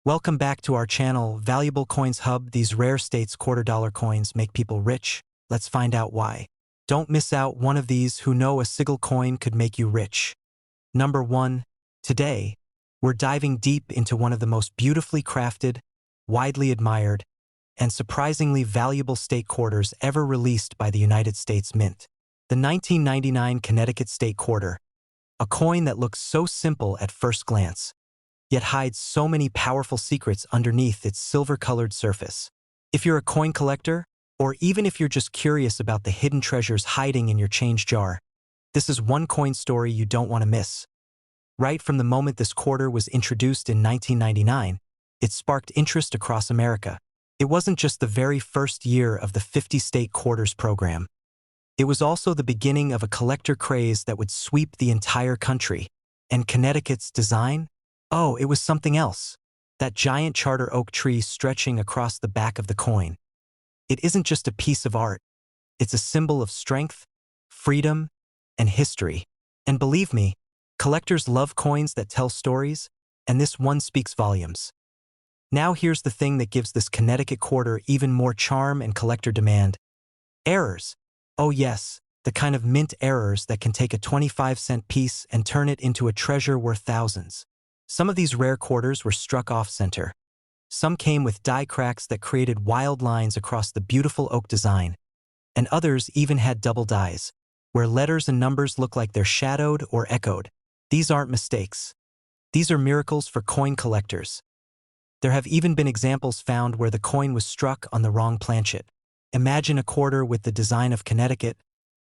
Welcome back to our channel, Valuable Coins Hub. These rare states quarter-dollar coins make people rich. Let's find out why. Don't miss out one of these who know a single coin could make you rich. Number 1. Today, we're diving deep into one of the most beautifully crafted, widely admired, and surprisingly valuable state quarters ever released by the United States Mint. The 1999 Connecticut State Quarter, a coin that looks so simple at first glance, yet hides so many powerful secrets underneath its silver-colored surface. If you're a coin collector, or even if you're just curious about the hidden treasures hiding in your change jar, this is one coin story you don't want to miss. Right from the moment this quarter was introduced in 1999, it sparked interest across America. It wasn't just the very first year of the 50-state quarters program. It was also the beginning of a collector craze that would sweep the entire country. And Connecticut's design? Oh, it was something else. That giant charter oak tree stretching across the back of the coin. It isn't just a piece of art. It's a symbol of strength, freedom, and history. And believe me, collectors love coins that tell stories, and this one speaks volumes. Now here's the thing that gives this Connecticut quarter even more charm and collector demand. Errors. Oh yes, the kind of mint errors that can take a 25-cent piece and turn it into a treasure worth thousands. Some of these rare quarters were struck off-center. Some came with die cracks that created wild lines across the beautiful oak design. And others even had double dies, where letters and numbers look like they're shadowed or echoed. These aren't mistakes. These are miracles for coin collectors. There have even been examples found where the coin was struck on the wrong planchet. Imagine a quarter with the design of Connecticut,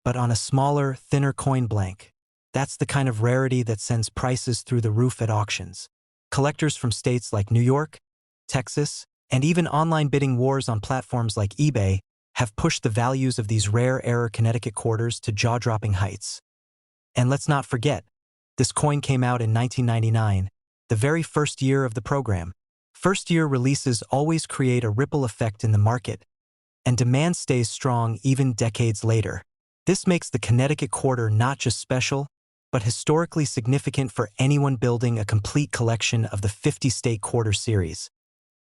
but on a smaller, thinner coin blank. That's the kind of rarity that sends prices through the roof at auctions. Collectors from states like New York, Texas, and even online bidding wars on platforms like eBay have pushed the values of these rare error Connecticut quarters to jaw-dropping heights. And let's not forget, this coin came out in 1999, the very first year of the program. First-year releases always create a ripple effect in the market, and demand stays strong even decades later. This makes the Connecticut quarter not just special, but historically significant for anyone building a complete collection of the 50-state quarter series.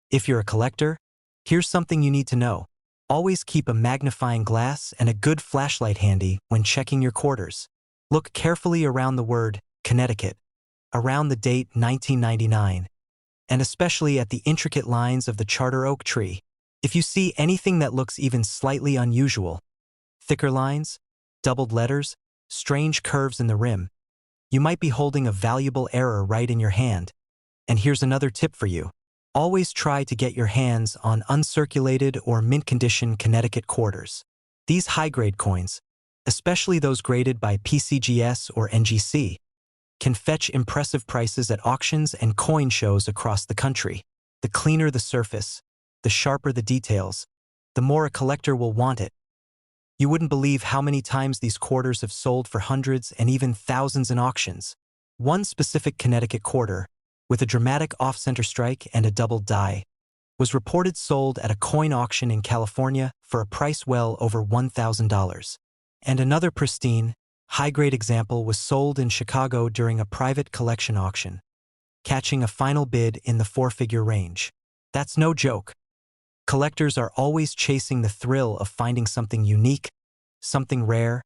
If you're a collector, here's something you need to know. Always keep a magnifying glass and a good flashlight handy when checking your quarters. Look carefully around the word Connecticut, around the date 1999, and especially at the intricate lines of the charter oak tree. If you see anything that looks even slightly unusual, thicker lines, doubled letters, strange curves in the rim, you might be holding a valuable error right in your hand. And here's another tip for you. Always try to get your hands on uncirculated or mint-condition Connecticut quarters. These high-grade coins, especially those graded by PCGS or NGC, can fetch impressive prices at auctions and coin shows across the country. The cleaner the surface, the sharper the details, the more a collector will want it. You wouldn't believe how many times these quarters have sold for hundreds and even thousands in auctions. One specific Connecticut quarter, with a dramatic off-center strike and a double die, was reported sold at a coin auction in California for a price well over $1,000. And another pristine, high-grade example was sold in Chicago during a private collection auction, catching a final bid in the four-figure range. That's no joke. Collectors are always chasing the thrill of finding something unique, something rare,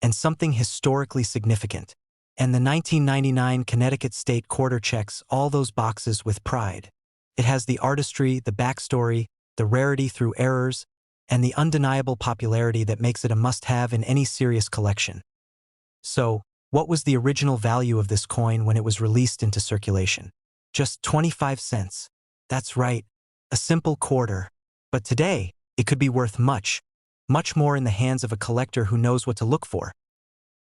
and something historically significant. And the 1999 Connecticut State Quarter checks all those boxes with pride. It has the artistry, the backstory, the rarity through errors, and the undeniable popularity that makes it a must-have in any serious collection. So, what was the original value of this coin when it was released into circulation? Just 25 cents. That's right, a simple quarter. But today, it could be worth much, much more in the hands of a collector who knows what to look for.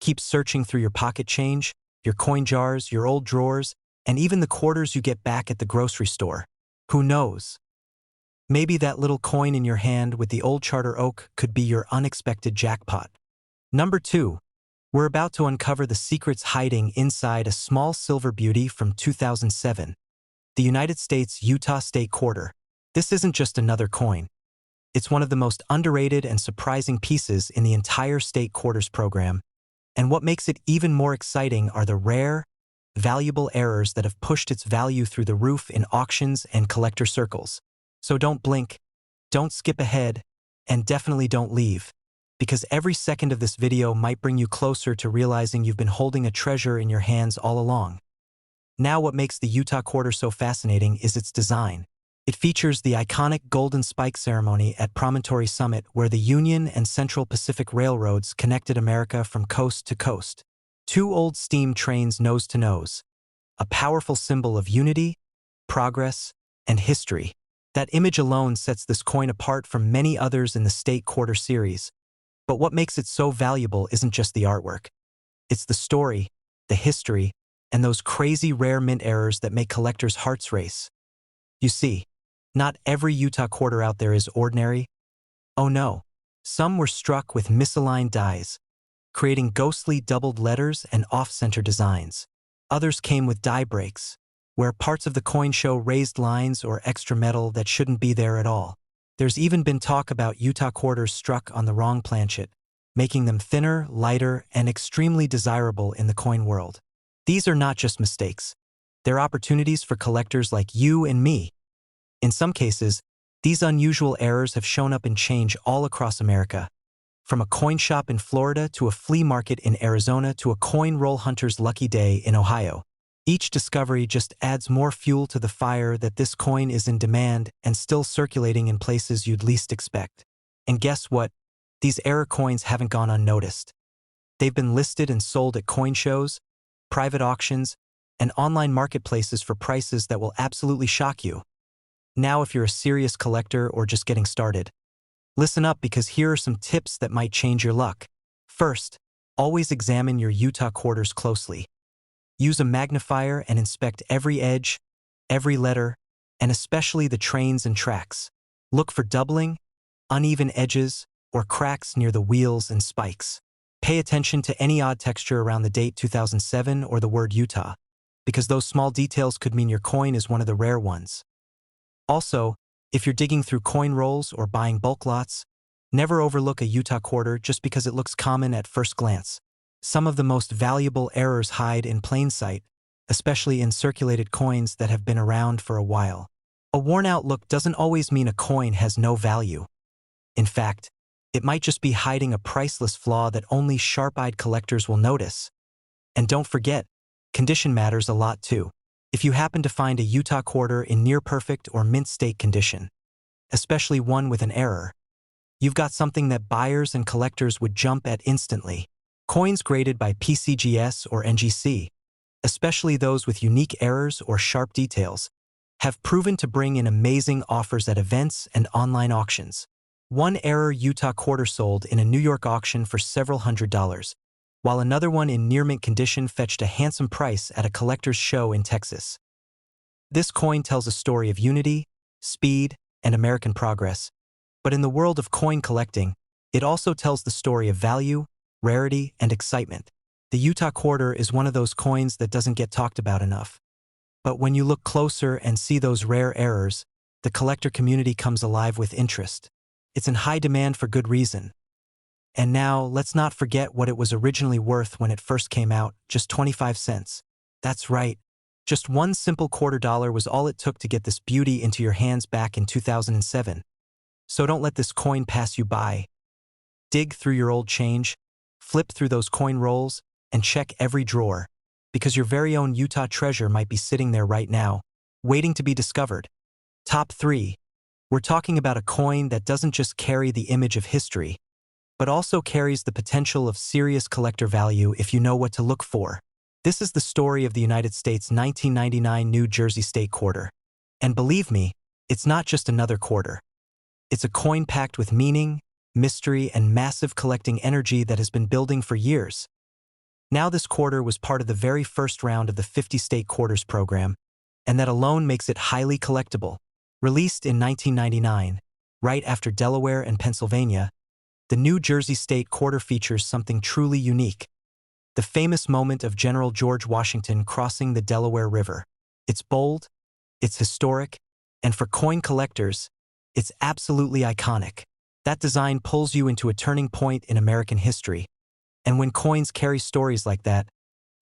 Keep searching through your pocket change, your coin jars, your old drawers, and even the quarters you get back at the grocery store. Who knows? Maybe that little coin in your hand with the old charter oak could be your unexpected jackpot. Number 2. We're about to uncover the secrets hiding inside a small silver beauty from 2007, the United States Utah State Quarter. This isn't just another coin. It's one of the most underrated and surprising pieces in the entire state quarters program. And what makes it even more exciting are the rare, valuable errors that have pushed its value through the roof in auctions and collector circles. So don't blink, don't skip ahead, and definitely don't leave, because every second of this video might bring you closer to realizing you've been holding a treasure in your hands all along. Now, what makes the Utah quarter so fascinating is its design. It features the iconic Golden Spike ceremony at Promontory Summit, where the Union and Central Pacific Railroads connected America from coast to coast. Two old steam trains nose to nose, a powerful symbol of unity, progress, and history. That image alone sets this coin apart from many others in the state quarter series. But what makes it so valuable isn't just the artwork. It's the story, the history, and those crazy rare mint errors that make collectors' hearts race. You see, not every Utah quarter out there is ordinary. Oh no, some were struck with misaligned dies, creating ghostly doubled letters and off-center designs. Others came with die breaks, where parts of the coin show raised lines or extra metal that shouldn't be there at all. There's even been talk about Utah quarters struck on the wrong planchet, making them thinner, lighter, and extremely desirable in the coin world. These are not just mistakes. They're opportunities for collectors like you and me. In some cases, these unusual errors have shown up in change all across America. From a coin shop in Florida to a flea market in Arizona to a coin roll hunter's lucky day in Ohio. Each discovery just adds more fuel to the fire that this coin is in demand and still circulating in places you'd least expect. And guess what? These error coins haven't gone unnoticed. They've been listed and sold at coin shows, private auctions, and online marketplaces for prices that will absolutely shock you. Now, if you're a serious collector or just getting started, listen up, because here are some tips that might change your luck. First, always examine your Utah quarters closely. Use a magnifier and inspect every edge, every letter, and especially the trains and tracks. Look for doubling, uneven edges, or cracks near the wheels and spikes. Pay attention to any odd texture around the date 2007 or the word Utah, because those small details could mean your coin is one of the rare ones. Also, if you're digging through coin rolls or buying bulk lots, never overlook a Utah quarter just because it looks common at first glance. Some of the most valuable errors hide in plain sight, especially in circulated coins that have been around for a while. A worn-out look doesn't always mean a coin has no value. In fact, it might just be hiding a priceless flaw that only sharp-eyed collectors will notice. And don't forget, condition matters a lot too. If you happen to find a Utah quarter in near-perfect or mint-state condition, especially one with an error, you've got something that buyers and collectors would jump at instantly. Coins graded by PCGS or NGC, especially those with unique errors or sharp details, have proven to bring in amazing offers at events and online auctions. One error Utah quarter sold in a New York auction for several $100s, while another one in near-mint condition fetched a handsome price at a collector's show in Texas. This coin tells a story of unity, speed, and American progress, but in the world of coin collecting, it also tells the story of value, rarity, and excitement. The Utah quarter is one of those coins that doesn't get talked about enough. But when you look closer and see those rare errors, the collector community comes alive with interest. It's in high demand for good reason. And now, let's not forget what it was originally worth when it first came out, just 25 cents. That's right. Just one simple $0.25 was all it took to get this beauty into your hands back in 2007. So don't let this coin pass you by. Dig through your old change, flip through those coin rolls, and check every drawer, because your very own Utah treasure might be sitting there right now, waiting to be discovered. Top 3. We're talking about a coin that doesn't just carry the image of history, but also carries the potential of serious collector value if you know what to look for. This is the story of the United States 1999 New Jersey State Quarter. And believe me, it's not just another quarter. It's a coin packed with meaning, mystery, and massive collecting energy that has been building for years. Now, this quarter was part of the very first round of the 50 State Quarters program, and that alone makes it highly collectible. Released in 1999, right after Delaware and Pennsylvania, the New Jersey State Quarter features something truly unique: the famous moment of General George Washington crossing the Delaware River. It's bold, it's historic, and for coin collectors, it's absolutely iconic. That design pulls you into a turning point in American history. And when coins carry stories like that,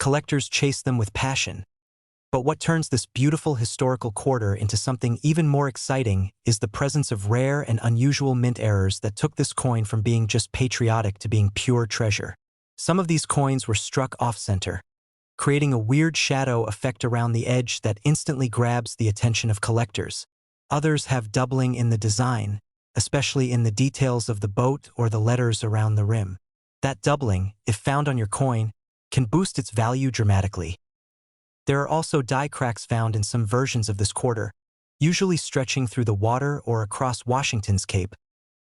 Collectors chase them with passion. But what turns this beautiful historical quarter into something even more exciting is the presence of rare and unusual mint errors that took this coin from being just patriotic to being pure treasure. Some of these coins were struck off-center, creating a weird shadow effect around the edge that instantly grabs the attention of collectors. Others have doubling in the design, especially in the details of the boat or the letters around the rim. That doubling, if found on your coin, can boost its value dramatically. There are also die cracks found in some versions of this quarter, usually stretching through the water or across Washington's Cape,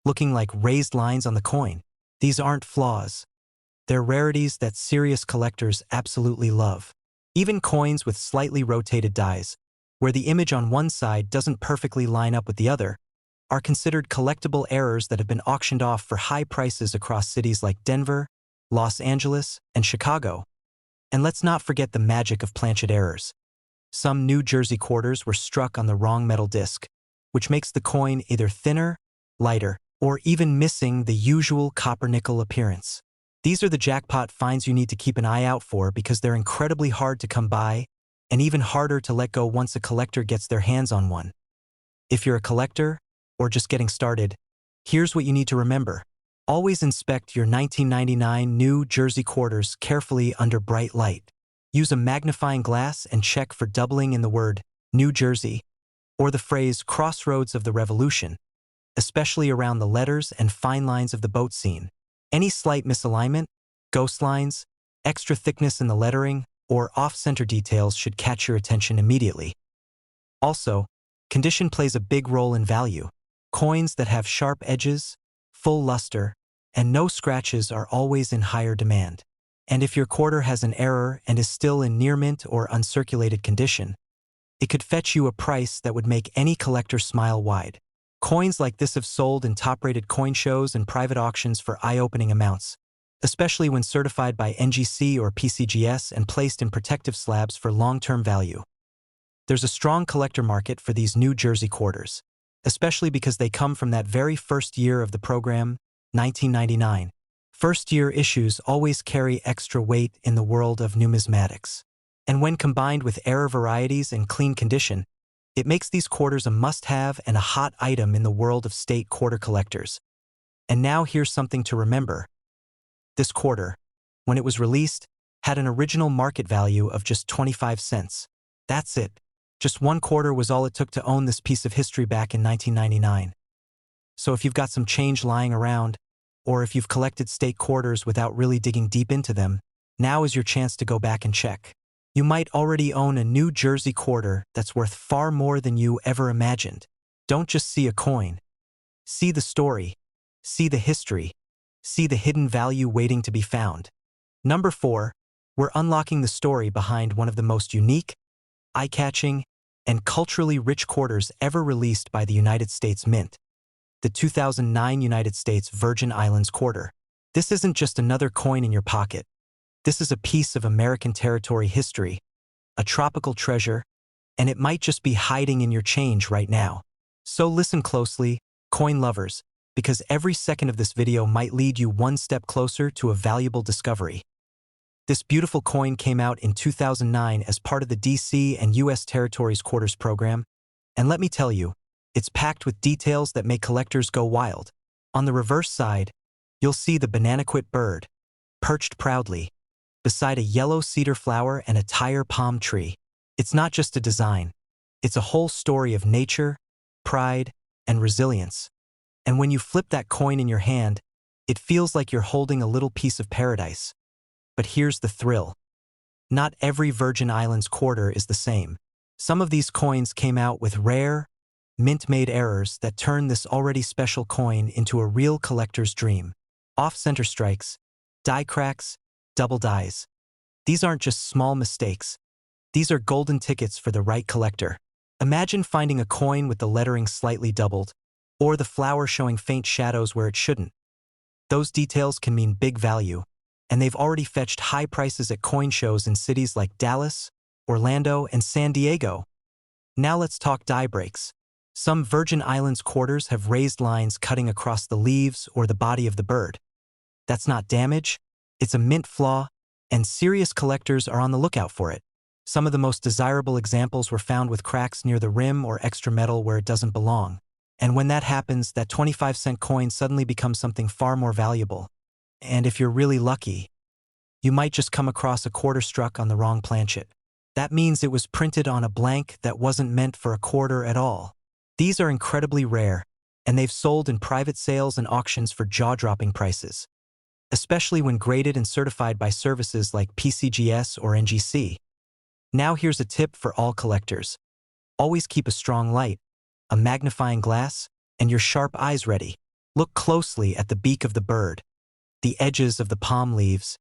looking like raised lines on the coin. These aren't flaws. They're rarities that serious collectors absolutely love. Even coins with slightly rotated dies, where the image on one side doesn't perfectly line up with the other, are considered collectible errors that have been auctioned off for high prices across cities like Denver, Los Angeles, and Chicago. And let's not forget the magic of planchet errors. Some New Jersey quarters were struck on the wrong metal disc, which makes the coin either thinner, lighter, or even missing the usual copper-nickel appearance. These are the jackpot finds you need to keep an eye out for because they're incredibly hard to come by and even harder to let go once a collector gets their hands on one. If you're a collector, or just getting started, here's what you need to remember. Always inspect your 1999 New Jersey quarters carefully under bright light. Use a magnifying glass and check for doubling in the word New Jersey or the phrase Crossroads of the Revolution, especially around the letters and fine lines of the boat scene. Any slight misalignment, ghost lines, extra thickness in the lettering, or off-center details should catch your attention immediately. Also, condition plays a big role in value. Coins that have sharp edges, full luster, and no scratches are always in higher demand. And if your quarter has an error and is still in near mint or uncirculated condition, it could fetch you a price that would make any collector smile wide. Coins like this have sold in top-rated coin shows and private auctions for eye-opening amounts, especially when certified by NGC or PCGS and placed in protective slabs for long-term value. There's a strong collector market for these New Jersey quarters, especially because they come from that very first year of the program, 1999. First-year issues always carry extra weight in the world of numismatics. And when combined with error varieties and clean condition, it makes these quarters a must-have and a hot item in the world of state quarter collectors. And now here's something to remember. This quarter, when it was released, had an original market value of just 25 cents. That's it. Just one quarter was all it took to own this piece of history back in 1999. So if you've got some change lying around, or if you've collected state quarters without really digging deep into them, now is your chance to go back and check. You might already own a New Jersey quarter that's worth far more than you ever imagined. Don't just see a coin. See the story. See the history. See the hidden value waiting to be found. Number 4, we're unlocking the story behind one of the most unique, eye-catching, and culturally rich quarters ever released by the United States Mint, the 2009 United States Virgin Islands quarter. This isn't just another coin in your pocket. This is a piece of American territory history, a tropical treasure, and it might just be hiding in your change right now. So listen closely, coin lovers, because every second of this video might lead you one step closer to a valuable discovery. This beautiful coin came out in 2009 as part of the DC and US Territories Quarters program, and let me tell you, it's packed with details that make collectors go wild. On the reverse side, you'll see the bananaquit bird, perched proudly, beside a yellow cedar flower and a tire palm tree. It's not just a design, it's a whole story of nature, pride, and resilience. And when you flip that coin in your hand, it feels like you're holding a little piece of paradise. But here's the thrill. Not every Virgin Islands quarter is the same. Some of these coins came out with rare, mint-made errors that turn this already special coin into a real collector's dream. Off-center strikes, die cracks, double dies. These aren't just small mistakes. These are golden tickets for the right collector. Imagine finding a coin with the lettering slightly doubled, or the flower showing faint shadows where it shouldn't. Those details can mean big value, and they've already fetched high prices at coin shows in cities like Dallas, Orlando, and San Diego. Now let's talk die breaks. Some Virgin Islands quarters have raised lines cutting across the leaves or the body of the bird. That's not damage, it's a mint flaw, and serious collectors are on the lookout for it. Some of the most desirable examples were found with cracks near the rim or extra metal where it doesn't belong. And when that happens, that 25-cent coin suddenly becomes something far more valuable. And if you're really lucky, you might just come across a quarter struck on the wrong planchet. That means it was printed on a blank that wasn't meant for a quarter at all. These are incredibly rare, and they've sold in private sales and auctions for jaw-dropping prices, especially when graded and certified by services like PCGS or NGC. Now here's a tip for all collectors. Always keep a strong light, a magnifying glass, and your sharp eyes ready. Look closely at the beak of the bird, the edges of the palm leaves,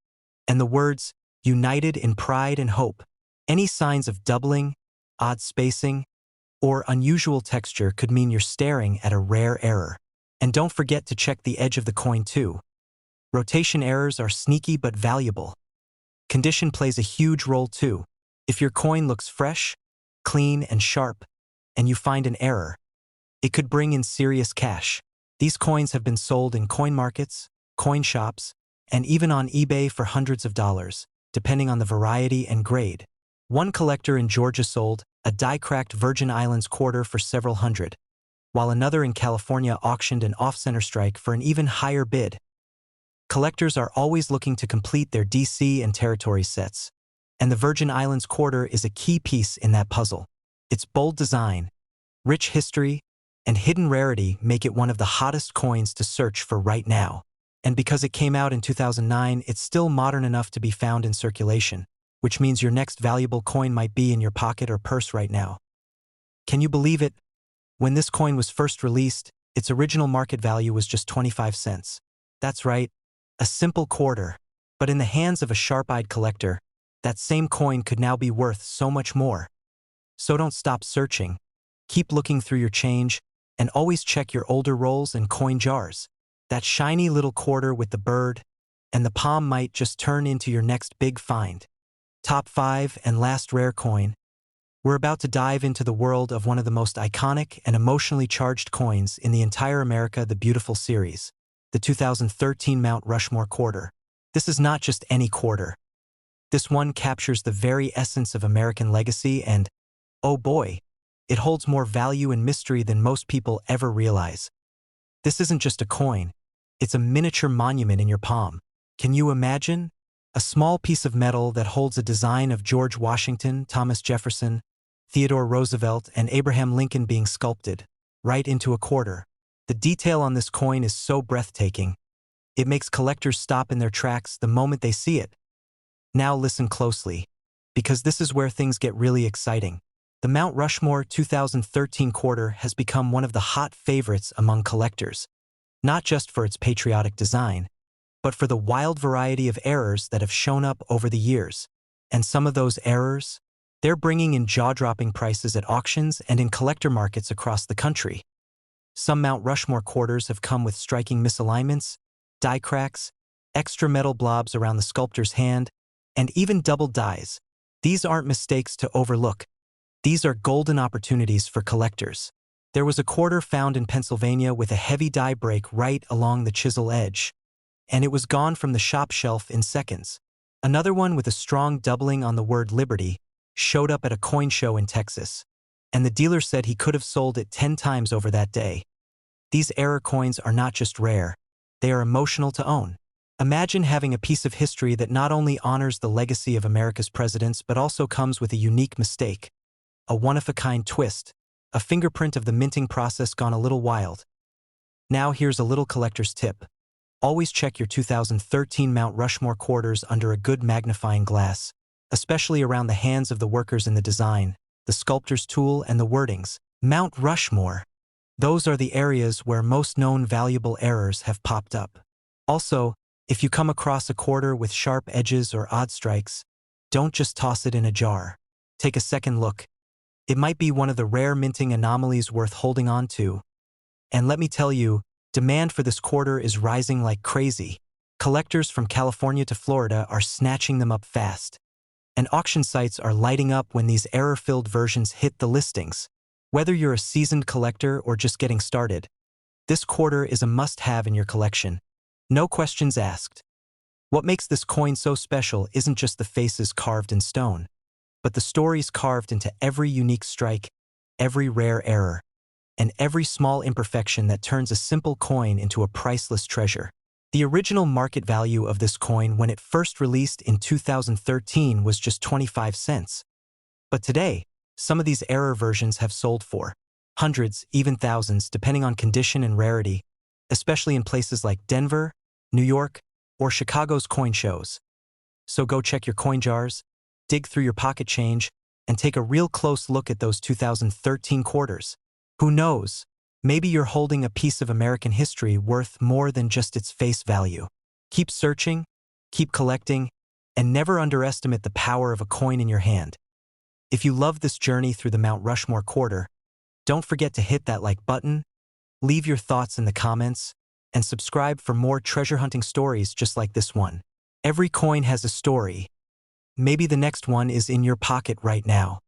and the words, "United in Pride and Hope." Any signs of doubling, odd spacing, or unusual texture could mean you're staring at a rare error. And don't forget to check the edge of the coin too. Rotation errors are sneaky but valuable. Condition plays a huge role too. If your coin looks fresh, clean, and sharp, and you find an error, it could bring in serious cash. These coins have been sold in coin markets, coin shops, and even on eBay for hundreds of dollars, depending on the variety and grade. One collector in Georgia sold a die-cracked Virgin Islands quarter for several hundred, while another in California auctioned an off-center strike for an even higher bid. Collectors are always looking to complete their DC and territory sets, and the Virgin Islands quarter is a key piece in that puzzle. Its bold design, rich history, and hidden rarity make it one of the hottest coins to search for right now. And because it came out in 2009, it's still modern enough to be found in circulation, which means your next valuable coin might be in your pocket or purse right now. Can you believe it? When this coin was first released, its original market value was just 25 cents. That's right, a simple quarter. But in the hands of a sharp-eyed collector, that same coin could now be worth so much more. So don't stop searching. Keep looking through your change, and always check your older rolls and coin jars. That shiny little quarter with the bird and the palm might just turn into your next big find. Top 5 and last rare coin. We're about to dive into the world of one of the most iconic and emotionally charged coins in the entire America the Beautiful series, the 2013 Mount Rushmore quarter. This is not just any quarter. This one captures the very essence of American legacy and, oh boy, it holds more value and mystery than most people ever realize. This isn't just a coin, it's a miniature monument in your palm. Can you imagine? A small piece of metal that holds a design of George Washington, Thomas Jefferson, Theodore Roosevelt, and Abraham Lincoln being sculpted right into a quarter. The detail on this coin is so breathtaking. It makes collectors stop in their tracks the moment they see it. Now listen closely, because this is where things get really exciting. The Mount Rushmore 2013 quarter has become one of the hot favorites among collectors, not just for its patriotic design, but for the wild variety of errors that have shown up over the years. And some of those errors, they're bringing in jaw-dropping prices at auctions and in collector markets across the country. Some Mount Rushmore quarters have come with striking misalignments, die cracks, extra metal blobs around the sculptor's hand, and even double dies. These aren't mistakes to overlook. These are golden opportunities for collectors. There was a quarter found in Pennsylvania with a heavy die break right along the chisel edge, and it was gone from the shop shelf in seconds. Another one with a strong doubling on the word Liberty showed up at a coin show in Texas, and the dealer said he could have sold it 10 times over that day. These error coins are not just rare, they are emotional to own. Imagine having a piece of history that not only honors the legacy of America's presidents but also comes with a unique mistake, a one-of-a-kind twist, a fingerprint of the minting process gone a little wild. Now here's a little collector's tip. Always check your 2013 Mount Rushmore quarters under a good magnifying glass, especially around the hands of the workers in the design, the sculptor's tool, and the wordings. Mount Rushmore. Those are the areas where most known valuable errors have popped up. Also, if you come across a quarter with sharp edges or odd strikes, don't just toss it in a jar. Take a second look. It might be one of the rare minting anomalies worth holding on to. And let me tell you, demand for this quarter is rising like crazy. Collectors from California to Florida are snatching them up fast. And auction sites are lighting up when these error-filled versions hit the listings. Whether you're a seasoned collector or just getting started, this quarter is a must-have in your collection. No questions asked. What makes this coin so special isn't just the faces carved in stone, but the stories carved into every unique strike, every rare error, and every small imperfection that turns a simple coin into a priceless treasure. The original market value of this coin when it first released in 2013 was just 25 cents. But today, some of these error versions have sold for hundreds, even thousands, depending on condition and rarity, especially in places like Denver, New York, or Chicago's coin shows. So go check your coin jars, dig through your pocket change, and take a real close look at those 2013 quarters. Who knows? Maybe you're holding a piece of American history worth more than just its face value. Keep searching, keep collecting, and never underestimate the power of a coin in your hand. If you love this journey through the Mount Rushmore quarter, don't forget to hit that like button, leave your thoughts in the comments, and subscribe for more treasure hunting stories just like this one. Every coin has a story. Maybe the next one is in your pocket right now.